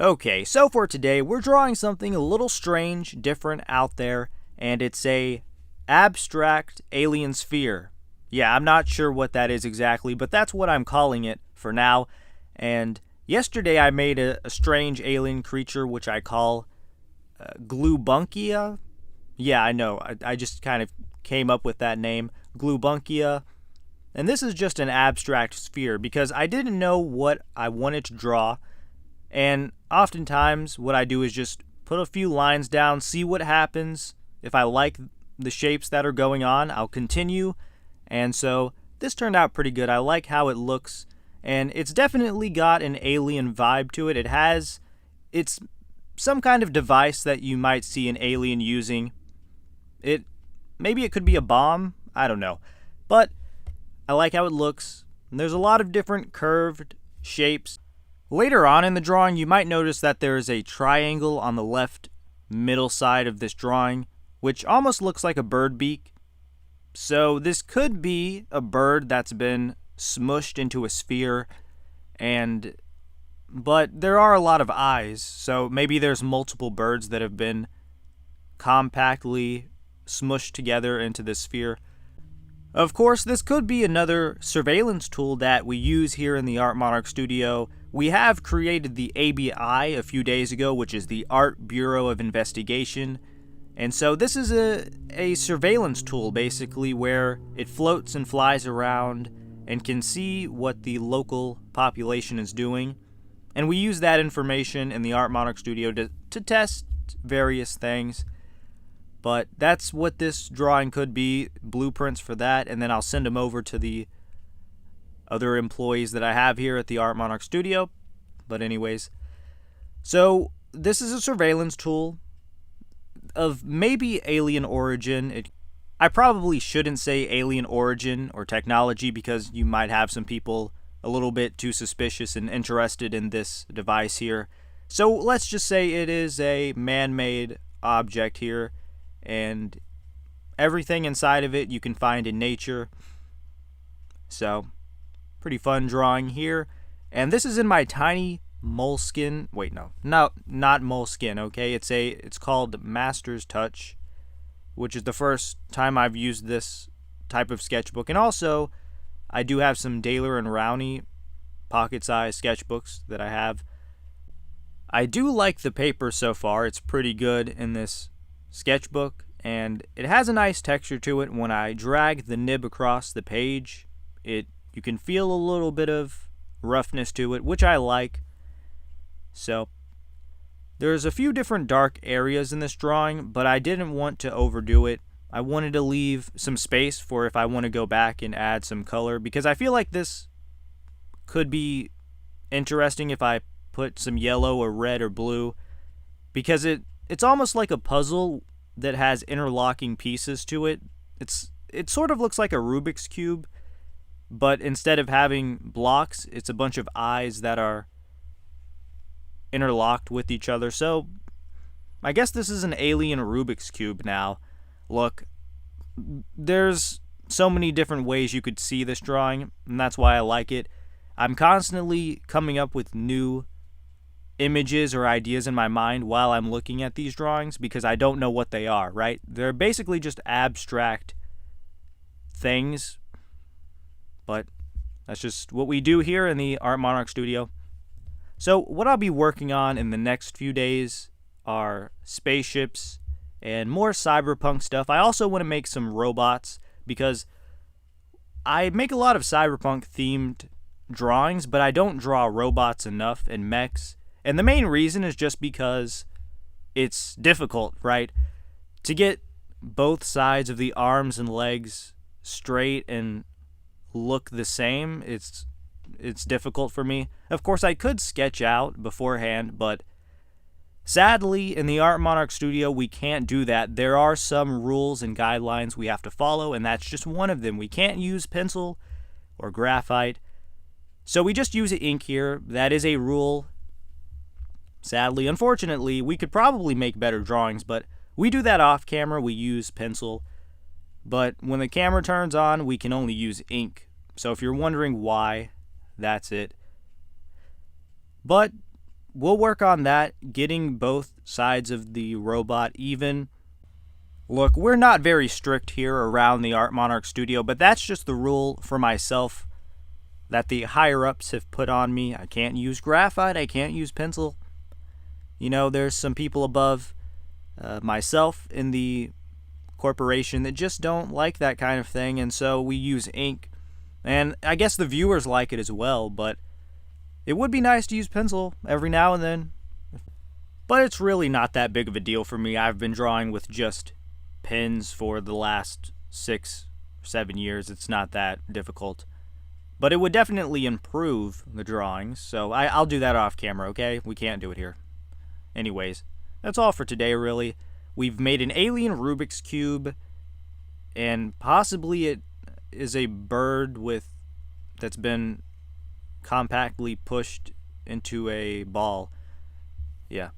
Okay, so for today, we're drawing something a little strange, different out there, and it's a abstract alien sphere. Yeah, I'm not sure what that is exactly, but that's what I'm calling it for now. And yesterday I made a strange alien creature which I call Glubunkia. Yeah, I know. I just kind of came up with that name, Glubunkia. And this is just an abstract sphere because I didn't know what I wanted to draw. And oftentimes, what I do is just put a few lines down, see what happens. If I like the shapes that are going on, I'll continue. And so this turned out pretty good. I like how it looks. And it's definitely got an alien vibe to it. It's some kind of device that you might see an alien using. Maybe it could be a bomb. I don't know. But I like how it looks. And there's a lot of different curved shapes. Later on in the drawing, you might notice that there is a triangle on the left middle side of this drawing, which almost looks like a bird beak. So this could be a bird that's been smushed into a sphere, but there are a lot of eyes, so maybe there's multiple birds that have been compactly smushed together into this sphere. Of course, this could be another surveillance tool that we use here in the Art Monarch Studio. We have created the ABI a few days ago, which is the Art Bureau of Investigation. And so this is a surveillance tool, basically, where it floats and flies around and can see what the local population is doing. And we use that information in the Art Monarch Studio to test various things. But that's what this drawing could be, blueprints for that, and then I'll send them over to the other employees that I have here at the Art Monarch Studio. But anyways, so this is a surveillance tool of maybe alien origin. I probably shouldn't say alien origin or technology because you might have some people a little bit too suspicious and interested in this device here. So let's just say it is a man-made object here, and everything inside of it you can find in nature. So, pretty fun drawing here. And this is in my tiny moleskin. Wait, no, not moleskin. Okay, it's called Master's Touch, which is the first time I've used this type of sketchbook. And also, I do have some Daler and Rowney pocket-sized sketchbooks that I have. I do like the paper so far. It's pretty good in this sketchbook, and it has a nice texture to it. When I drag the nib across the page, you can feel a little bit of roughness to it, which I like. So there's a few different dark areas in this drawing, but I didn't want to overdo it. I wanted to leave some space for if I want to go back and add some color, because I feel like this could be interesting if I put some yellow or red or blue, because it's almost like a puzzle that has interlocking pieces to it. It sort of looks like a Rubik's Cube, but instead of having blocks, it's a bunch of eyes that are interlocked with each other. So I guess this is an alien Rubik's Cube now. Look, there's so many different ways you could see this drawing, and that's why I like it. I'm constantly coming up with new images or ideas in my mind while I'm looking at these drawings because I don't know what they are, right? They're basically just abstract things, but that's just what we do here in the Art Monarch Studio. So what I'll be working on in the next few days are spaceships and more cyberpunk stuff. I also want to make some robots because I make a lot of cyberpunk themed drawings, but I don't draw robots enough and mechs. And the main reason is just because it's difficult, right? To get both sides of the arms and legs straight and look the same, it's difficult for me. Of course, I could sketch out beforehand, but sadly, in the Art Monarch Studio, we can't do that. There are some rules and guidelines we have to follow, and that's just one of them. We can't use pencil or graphite, so we just use ink here. That is a rule. Sadly, unfortunately, we could probably make better drawings, but we do that off camera. We use pencil, but when the camera turns on, we can only use ink. So if you're wondering why, that's it. But we'll work on that, getting both sides of the robot even. Look, we're not very strict here around the Art Monarch studio, but that's just the rule for myself that the higher-ups have put on me. I can't use graphite, I can't use pencil. You know, there's some people above myself in the corporation that just don't like that kind of thing, and so we use ink. And I guess the viewers like it as well, but it would be nice to use pencil every now and then. But it's really not that big of a deal for me. I've been drawing with just pens for the last 6 or 7 years. It's not that difficult. But it would definitely improve the drawings, so I'll do that off camera, okay? We can't do it here. Anyways, that's all for today, really. We've made an alien Rubik's Cube, and possibly it is a bird that's been compactly pushed into a ball. Yeah.